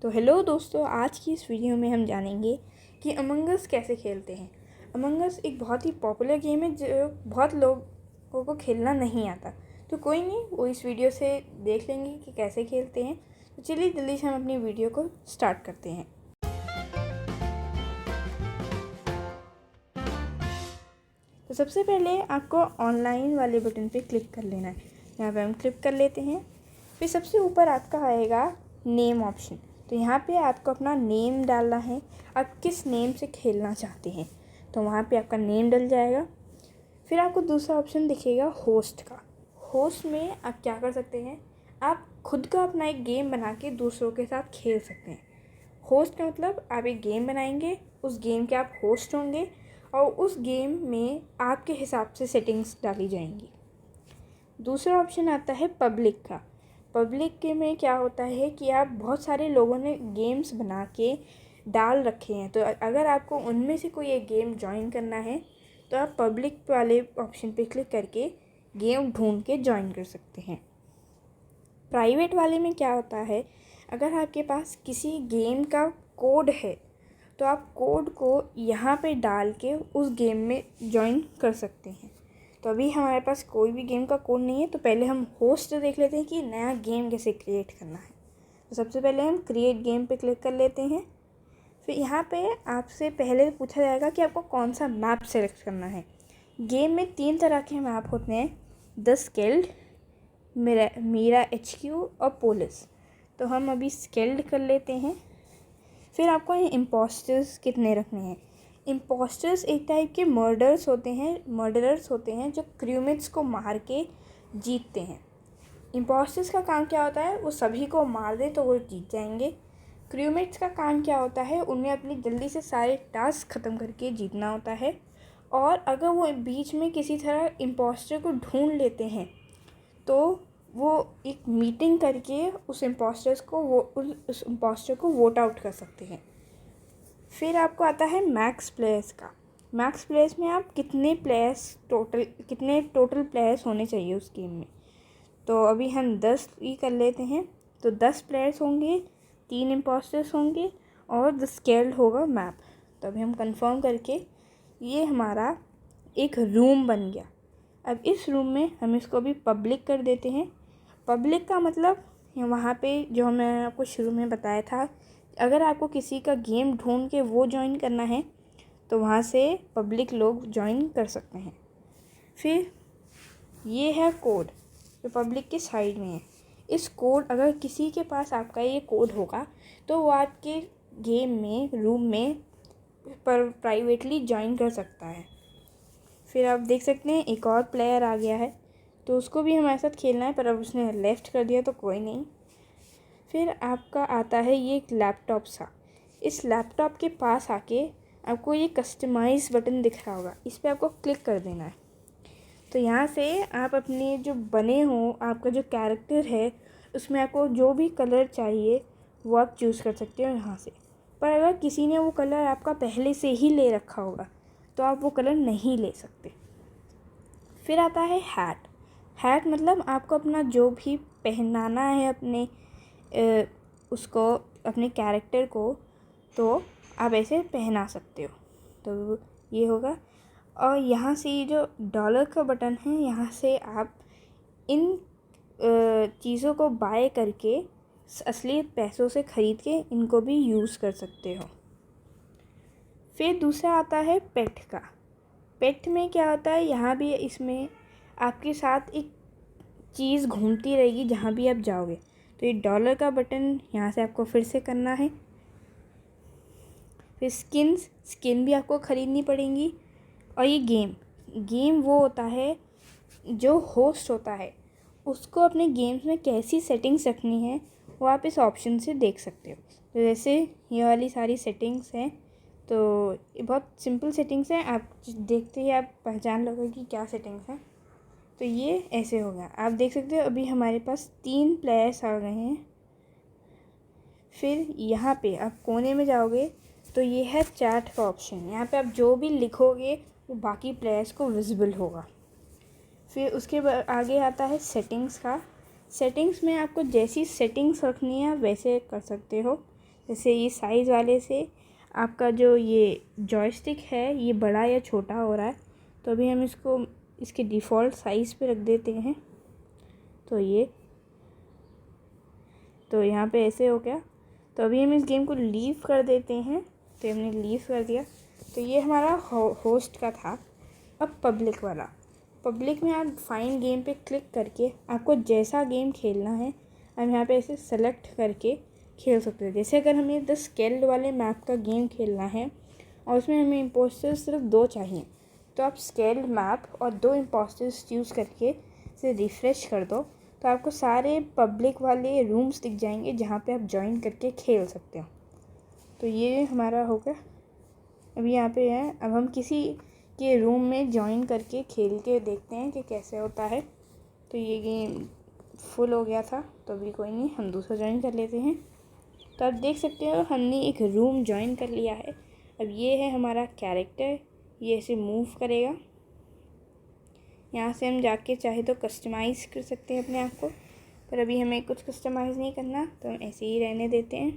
तो हेलो दोस्तों, आज की इस वीडियो में हम जानेंगे कि अमंग अस कैसे खेलते हैं। अमंग अस एक बहुत ही पॉपुलर गेम है जो बहुत लोगों को खेलना नहीं आता। तो कोई नहीं, वो इस वीडियो से देख लेंगे कि कैसे खेलते हैं। तो चलिए जल्दी से हम अपनी वीडियो को स्टार्ट करते हैं। तो सबसे पहले आपको ऑनलाइन वाले बटन पे क्लिक कर लेना है। यहाँ पे हम क्लिक कर लेते हैं। फिर सबसे ऊपर आपका आएगा नेम ऑप्शन। तो यहाँ पे आपको अपना नेम डालना है, आप किस नेम से खेलना चाहते हैं। तो वहाँ पे आपका नेम डल जाएगा। फिर आपको दूसरा ऑप्शन दिखेगा होस्ट का। होस्ट में आप क्या कर सकते हैं, आप खुद का अपना एक गेम बना के दूसरों के साथ खेल सकते हैं। होस्ट का मतलब आप एक गेम बनाएंगे, उस गेम के आप होस्ट होंगे और उस गेम में आपके हिसाब से सेटिंग्स डाली जाएंगी। दूसरा ऑप्शन आता है पब्लिक का। पब्लिक के में क्या होता है कि आप बहुत सारे लोगों ने गेम्स बना के डाल रखे हैं, तो अगर आपको उनमें से कोई एक गेम ज्वाइन करना है तो आप पब्लिक वाले ऑप्शन पे क्लिक करके गेम ढूंढ के ज्वाइन कर सकते हैं। प्राइवेट वाले में क्या होता है, अगर आपके पास किसी गेम का कोड है तो आप कोड को यहाँ पे डाल के उस गेम में ज्वाइन कर सकते हैं। तो अभी हमारे पास कोई भी गेम का कोड नहीं है, तो पहले हम होस्ट देख लेते हैं कि नया गेम कैसे क्रिएट करना है। तो सबसे पहले हम क्रिएट गेम पे क्लिक कर लेते हैं। फिर यहाँ पे आपसे पहले पूछा जाएगा कि आपको कौन सा मैप सेलेक्ट करना है। गेम में 3 तरह के मैप होते हैं, द स्केल्ड, मीरा HQ और पोलिस। तो हम अभी स्केल्ड कर लेते हैं। फिर आपको ये इम्पोस्टर्स कितने रखने हैं। इम्पोस्टर्स एक टाइप के मर्डरर्स होते हैं जो क्रूमेट्स को मार के जीतते हैं। इम्पोस्टर्स का काम क्या होता है, वो सभी को मार दे तो वो जीत जाएंगे। क्रूमेट्स का काम क्या होता है, उन्हें अपनी जल्दी से सारे टास्क ख़त्म करके जीतना होता है। और अगर वो बीच में किसी तरह इम्पोस्टर को ढूंढ लेते हैं तो वो एक मीटिंग करके उस इम्पोस्टर को वोट आउट कर सकते हैं। फिर आपको आता है मैक्स प्लेयर्स का। मैक्स प्लेयर्स में आप कितने टोटल प्लेयर्स होने चाहिए उस गेम में। तो अभी हम 10 ही कर लेते हैं। तो 10 प्लेयर्स होंगे, 3 इम्पोस्टर्स होंगे और द स्केल्ड होगा मैप। तो अभी हम कंफर्म करके ये हमारा एक रूम बन गया। अब इस रूम में हम इसको अभी पब्लिक कर देते हैं। पब्लिक का मतलब वहाँ पे जो मैं आपको शुरू में बताया था, अगर आपको किसी का गेम ढूंढ के वो ज्वाइन करना है तो वहाँ से पब्लिक लोग ज्वाइन कर सकते हैं। फिर ये है कोड जो पब्लिक के साइड में है। इस कोड, अगर किसी के पास आपका ये कोड होगा तो वो आपके गेम में रूम में पर प्राइवेटली ज्वाइन कर सकता है। फिर आप देख सकते हैं एक और प्लेयर आ गया है, तो उसको भी हमारे साथ खेलना है, पर अब उसने लेफ़्ट कर दिया तो कोई नहीं। फिर आपका आता है ये एक लैपटॉप सा। इस लैपटॉप के पास आके आपको ये कस्टमाइज़ बटन दिख रहा होगा, इस पर आपको क्लिक कर देना है। तो यहाँ से आप अपने जो बने हों, आपका जो कैरेक्टर है उसमें आपको जो भी कलर चाहिए वो आप चूज़ कर सकते हो यहाँ से। पर अगर किसी ने वो कलर आपका पहले से ही ले रखा होगा तो आप वो कलर नहीं ले सकते। फिर आता है हैट। हैट मतलब आपको अपना जो भी पहनाना है अपने उसको, अपने कैरेक्टर को, तो आप ऐसे पहना सकते हो। तो ये होगा। और यहाँ से ये जो डॉलर का बटन है, यहाँ से आप इन चीज़ों को बाय करके असली पैसों से ख़रीद के इनको भी यूज़ कर सकते हो। फिर दूसरा आता है पेट का। पेट में क्या होता है, यहाँ भी इसमें आपके साथ एक चीज़ घूमती रहेगी जहाँ भी आप जाओगे। तो ये डॉलर का बटन यहाँ से आपको फिर से करना है। फिर स्किन भी आपको ख़रीदनी पड़ेंगी। और ये गेम वो होता है जो होस्ट होता है, उसको अपने गेम्स में कैसी सेटिंग्स रखनी है वो आप इस ऑप्शन से देख सकते हो। तो जैसे ये वाली सारी सेटिंग्स हैं, तो ये बहुत सिंपल सेटिंग्स हैं, आप देखते ही आप पहचान लोगे कि क्या सेटिंग्स हैं। तो ये ऐसे होगा, आप देख सकते हो अभी हमारे पास 3 प्लेयर्स आ गए हैं। फिर यहाँ पे आप कोने में जाओगे तो ये है चैट का ऑप्शन। यहाँ पे आप जो भी लिखोगे वो बाकी प्लेयर्स को विजिबल होगा। फिर उसके आगे आता है सेटिंग्स का। सेटिंग्स में आपको जैसी सेटिंग्स रखनी है वैसे कर सकते हो। जैसे ये साइज़ वाले से आपका जो ये जॉयस्टिक है ये बड़ा या छोटा हो रहा है, तो अभी हम इसको इसके डिफ़ॉल्ट साइज़ पे रख देते हैं। तो यहाँ पे ऐसे हो गया। तो अभी हम इस गेम को लीव कर देते हैं। तो हमने लीव कर दिया। तो ये हमारा होस्ट का था। अब पब्लिक वाला, पब्लिक में आप फाइंड गेम पे क्लिक करके आपको जैसा गेम खेलना है हम यहाँ पे ऐसे सेलेक्ट करके खेल सकते हैं। जैसे अगर हमें द स्केल्ड वाले मैप का गेम खेलना है और उसमें हमें इम्पोस्टर्स सिर्फ 2 चाहिए, तो आप स्केल्ड मैप और 2 इम्पोस्टर्स चूज़ करके इसे रिफ़्रेश कर दो, तो आपको सारे पब्लिक वाले रूम्स दिख जाएंगे जहाँ पे आप ज्वाइन करके खेल सकते हो। तो ये हमारा हो गया। अभी यहाँ पे है, अब हम किसी के रूम में ज्वाइन करके खेल के देखते हैं कि कैसे होता है। तो ये गेम फुल हो गया था, तो अभी कोई नहीं, हम दूसरा ज्वाइन कर लेते हैं। तो आप देख सकते हो हमने एक रूम ज्वाइन कर लिया है। अब ये है हमारा कैरेक्टर, ये ऐसे मूव करेगा। यहाँ से हम जाके चाहे तो कस्टमाइज़ कर सकते हैं अपने आप को, पर अभी हमें कुछ कस्टमाइज़ नहीं करना, तो हम ऐसे ही रहने देते हैं।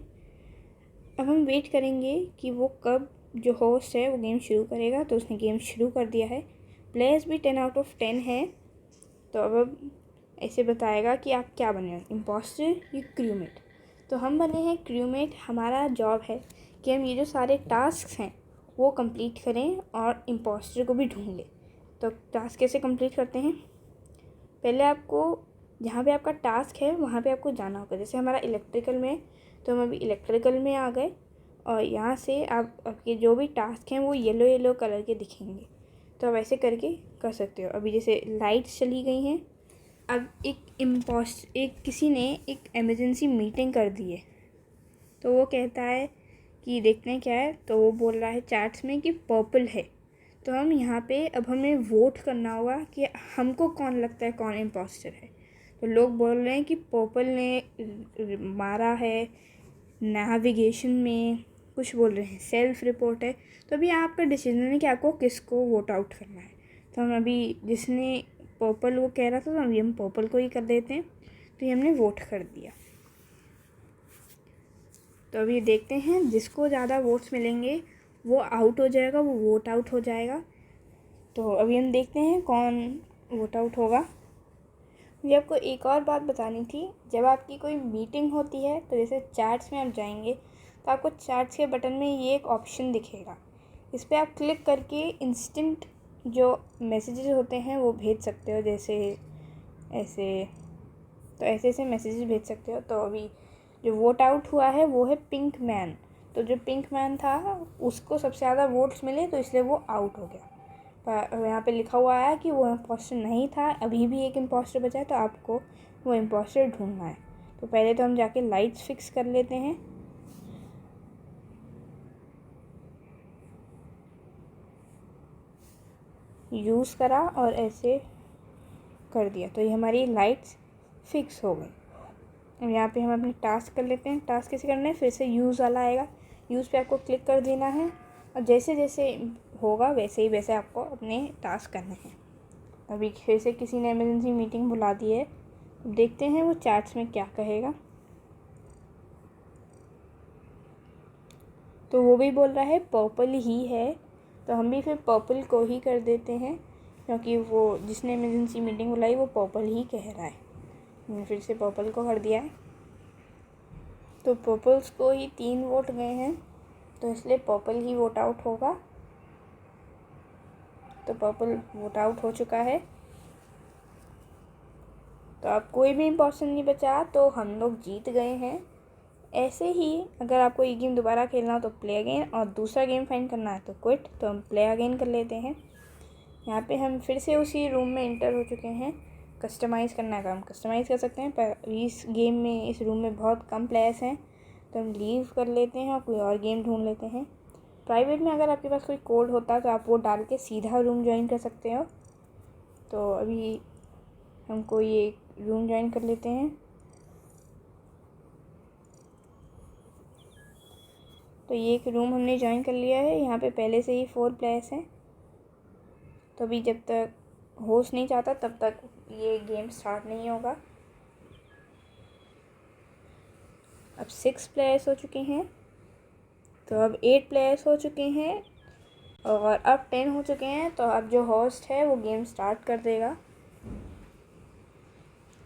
अब हम वेट करेंगे कि वो कब जो होस्ट है वो गेम शुरू करेगा। तो उसने गेम शुरू कर दिया है। प्लेयर्स भी 10 आउट ऑफ 10 है। तो अब ऐसे बताएगा कि आप क्या बने हो, इम्पोस्टर या क्रूमेट। तो हम बने हैं क्रूमेट। हमारा जॉब है कि हम ये जो सारे टास्क हैं वो कंप्लीट करें और इम्पोस्टर को भी ढूंढ लें। तो टास्क कैसे कंप्लीट करते हैं, पहले आपको जहाँ पे आपका टास्क है वहाँ पे आपको जाना होगा। जैसे हमारा इलेक्ट्रिकल में, तो हम अभी इलेक्ट्रिकल में आ गए और यहाँ से आपके जो भी टास्क हैं वो येलो येलो कलर के दिखेंगे। तो आप ऐसे करके कर सकते हो। अभी जैसे लाइट्स चली गई हैं, अब किसी ने एक इमरजेंसी मीटिंग कर दी है, तो वो कहता है कि देखते हैं क्या है। तो वो बोल रहा है चैट्स में कि पर्पल है। तो हम यहाँ पे अब हमें वोट करना होगा कि हमको कौन लगता है कौन इम्पोस्टर है। तो लोग बोल रहे हैं कि पर्पल ने मारा है, नेविगेशन में कुछ बोल रहे हैं, सेल्फ रिपोर्ट है। तो अभी आपका डिसीजन है कि आपको किसको वोट आउट करना है। तो हम अभी जिसने पर्पल वो कह रहा था, तो अभी हम पर्पल को ही कर देते हैं। तो ये हमने वोट कर दिया। तो अभी देखते हैं जिसको ज़्यादा वोट्स मिलेंगे वो आउट हो जाएगा, वो वोट आउट हो जाएगा। तो अभी हम देखते हैं कौन वोट आउट होगा। मुझे आपको एक और बात बतानी थी, जब आपकी कोई मीटिंग होती है तो जैसे चैट्स में आप जाएंगे तो आपको चैट्स के बटन में ये एक ऑप्शन दिखेगा। इस पर आप क्लिक करके इंस्टेंट जो मैसेजेस होते हैं वो भेज सकते हो। जैसे ऐसे, तो ऐसे मैसेजेस भेज सकते हो। तो अभी जो वोट आउट हुआ है वो है पिंक मैन। तो जो पिंक मैन था उसको सबसे ज़्यादा वोट्स मिले, तो इसलिए वो आउट हो गया। पर यहाँ पे लिखा हुआ है कि वो इम्पोस्टर नहीं था, अभी भी एक इम्पोस्टर बचा है, तो आपको वो इम्पोस्टर ढूंढना है। तो पहले तो हम जाके लाइट्स फिक्स कर लेते हैं। यूज़ करा और ऐसे कर दिया, तो ये हमारी लाइट्स फिक्स हो गई। अब यहाँ पे हम अपने टास्क कर लेते हैं। टास्क कैसे करना है, फिर से यूज़ वाला आएगा, यूज़ पे आपको क्लिक कर देना है और जैसे जैसे होगा वैसे ही वैसे आपको अपने टास्क करने हैं। अभी फिर से किसी ने इमरजेंसी मीटिंग बुला दी है। अब देखते हैं वो चैट्स में क्या कहेगा। तो वो भी बोल रहा है पर्पल ही है, तो हम भी फिर पर्पल को ही कर देते हैं, क्योंकि वो जिसने इमरजेंसी मीटिंग बुलाई वो पर्पल ही कह रहा है। मैंने फिर से पर्पल को कर दिया है। तो पर्पल्स को ही 3 वोट गए हैं, तो इसलिए पर्पल ही वोट आउट होगा। तो पर्पल वोट आउट हो चुका है। तो अब कोई भी इम्पोस्टर नहीं बचा, तो हम लोग जीत गए हैं। ऐसे ही अगर आपको ये गेम दोबारा खेलना हो तो प्ले अगेन, और दूसरा गेम फाइंड करना है तो क्विट। तो हम प्ले अगेन कर लेते हैं। यहाँ पे हम फिर से उसी रूम में इंटर हो चुके हैं। कस्टमाइज़ करना है तो हम कस्टमाइज़ कर सकते हैं, पर इस गेम में इस रूम में बहुत कम प्लेयर्स हैं, तो हम लीव कर लेते हैं और कोई और गेम ढूंढ लेते हैं। प्राइवेट में अगर आपके पास कोई कोड होता तो आप वो डाल के सीधा रूम ज्वाइन कर सकते हो। तो अभी हमको ये रूम ज्वाइन कर लेते हैं। तो ये एक रूम हमने ज्वाइन कर लिया है। यहाँ पे पहले से ही 4 प्लेयर्स हैं। तो अभी जब तक होस्ट नहीं चाहता तब तक ये गेम स्टार्ट नहीं होगा। अब 6 प्लेयर्स हो चुके हैं। तो अब 8 प्लेयर्स हो चुके हैं और अब 10 हो चुके हैं। तो अब जो होस्ट है वो गेम स्टार्ट कर देगा।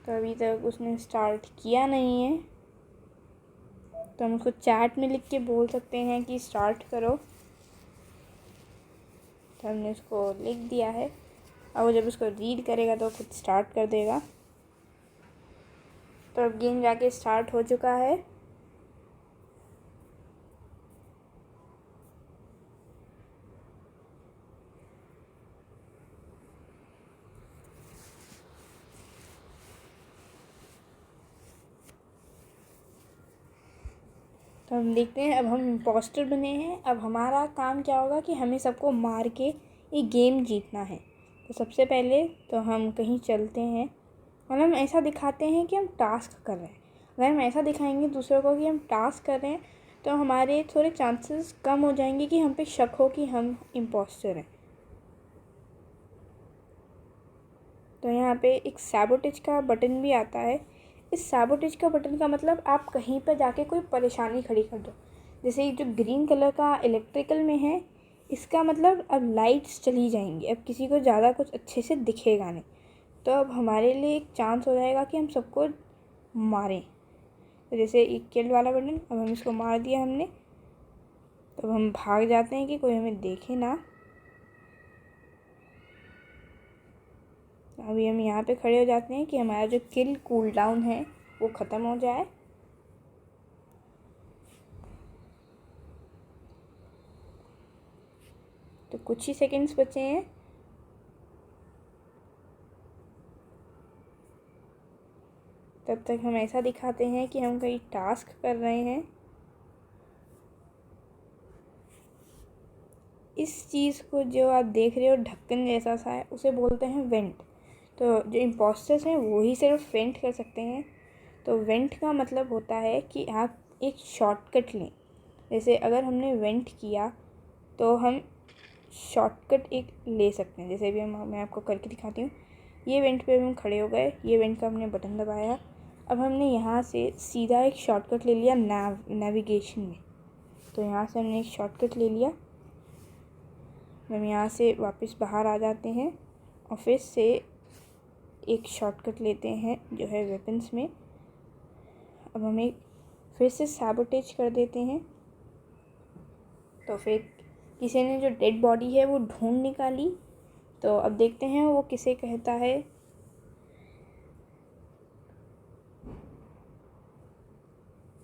तो अभी तक उसने स्टार्ट किया नहीं है, तो हम उसको चैट में लिख के बोल सकते हैं कि स्टार्ट करो। तो हमने उसको लिख दिया है। और वो जब उसको रीड करेगा तो खुद स्टार्ट कर देगा। तो अब गेम जाके स्टार्ट हो चुका है। तो हम देखते हैं, अब हम इम्पोस्टर बने हैं। अब हमारा काम क्या होगा कि हमें सबको मार के ये गेम जीतना है। तो सबसे पहले तो हम कहीं चलते हैं और हम ऐसा दिखाते हैं कि हम टास्क कर रहे हैं। अगर हम ऐसा दिखाएंगे दूसरों को कि हम टास्क कर रहे हैं तो हमारे थोड़े चांसेस कम हो जाएंगे कि हम पे शक हो कि हम इम्पोस्टर हैं। तो यहाँ पे एक सैबोटेज का बटन भी आता है। इस सैबोटेज का बटन का मतलब आप कहीं पर जाके कोई परेशानी खड़ी कर दो। जैसे जो ग्रीन कलर का इलेक्ट्रिकल में है, इसका मतलब अब लाइट्स चली जाएंगी, अब किसी को ज़्यादा कुछ अच्छे से दिखेगा नहीं। तो अब हमारे लिए एक चांस हो जाएगा कि हम सबको मारें। तो जैसे एक किल वाला बटन, अब हम इसको मार दिया हमने। तो अब हम भाग जाते हैं कि कोई हमें देखे ना। अभी हम यहाँ पे खड़े हो जाते हैं कि हमारा जो किल कूल डाउन है वो ख़त्म हो जाए। तो कुछ ही सेकंड्स बचे हैं। तब तक हम ऐसा दिखाते हैं कि हम कहीं टास्क कर रहे हैं। इस चीज़ को जो आप देख रहे हो ढक्कन जैसा सा है, उसे बोलते हैं वेंट। तो जो इम्पोस्टर्स हैं वो ही सिर्फ वेंट कर सकते हैं। तो वेंट का मतलब होता है कि आप एक शॉर्टकट लें। जैसे अगर हमने वेंट किया तो हम शॉर्टकट एक ले सकते हैं। जैसे अभी मैं आपको करके दिखाती हूँ। ये वेंट पे हम खड़े हो गए, ये वेंट का हमने बटन दबाया। अब हमने यहाँ से सीधा एक शॉर्टकट ले लिया नेविगेशन में। तो यहाँ से हमने एक शॉर्टकट ले लिया। हम यहाँ से वापस बाहर आ जाते हैं और फिर से एक शॉर्टकट लेते हैं जो है वेपन्स में। अब हमें फिर से सैबोटेज कर देते हैं। तो फिर किसी ने जो डेड बॉडी है वो ढूंढ निकाली। तो अब देखते हैं वो किसे कहता है।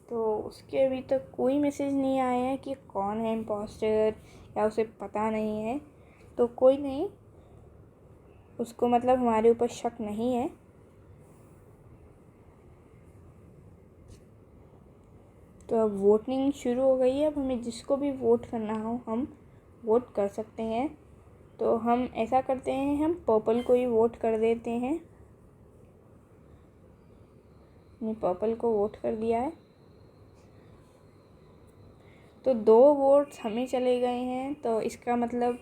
तो उसके अभी तक कोई मैसेज नहीं आया है कि कौन है इम्पोस्टर, या उसे पता नहीं है। तो कोई नहीं, उसको मतलब हमारे ऊपर शक नहीं है। तो अब वोटिंग शुरू हो गई है। अब हमें जिसको भी वोट करना हो हम वोट कर सकते हैं। तो हम ऐसा करते हैं, हम पर्पल को ही वोट कर देते हैं। हमने पर्पल को वोट कर दिया है। तो 2 वोट्स हमें चले गए हैं। तो इसका मतलब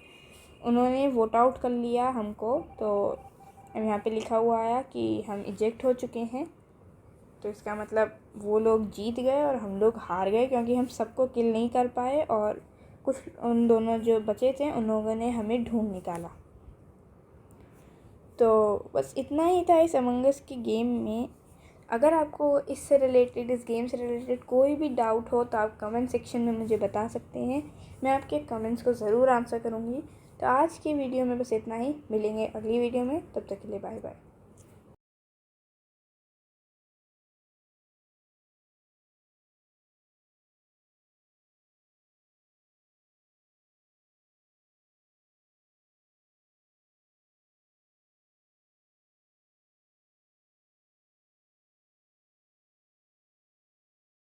उन्होंने वोट आउट कर लिया हमको। तो अब यहाँ पे लिखा हुआ आया कि हम इजेक्ट हो चुके हैं। तो इसका मतलब वो लोग जीत गए और हम लोग हार गए, क्योंकि हम सबको किल नहीं कर पाए और कुछ उन दोनों जो बचे थे उन लोगों ने हमें ढूंढ निकाला। तो बस इतना ही था इस अमंग अस की गेम में। अगर आपको इससे रिलेटेड, इस गेम से रिलेटेड कोई भी डाउट हो तो आप कमेंट सेक्शन में मुझे बता सकते हैं। मैं आपके कमेंट्स को ज़रूर आंसर करूँगी। तो आज की वीडियो में बस इतना ही। मिलेंगे अगली वीडियो में, तब तक के लिए बाय बाय।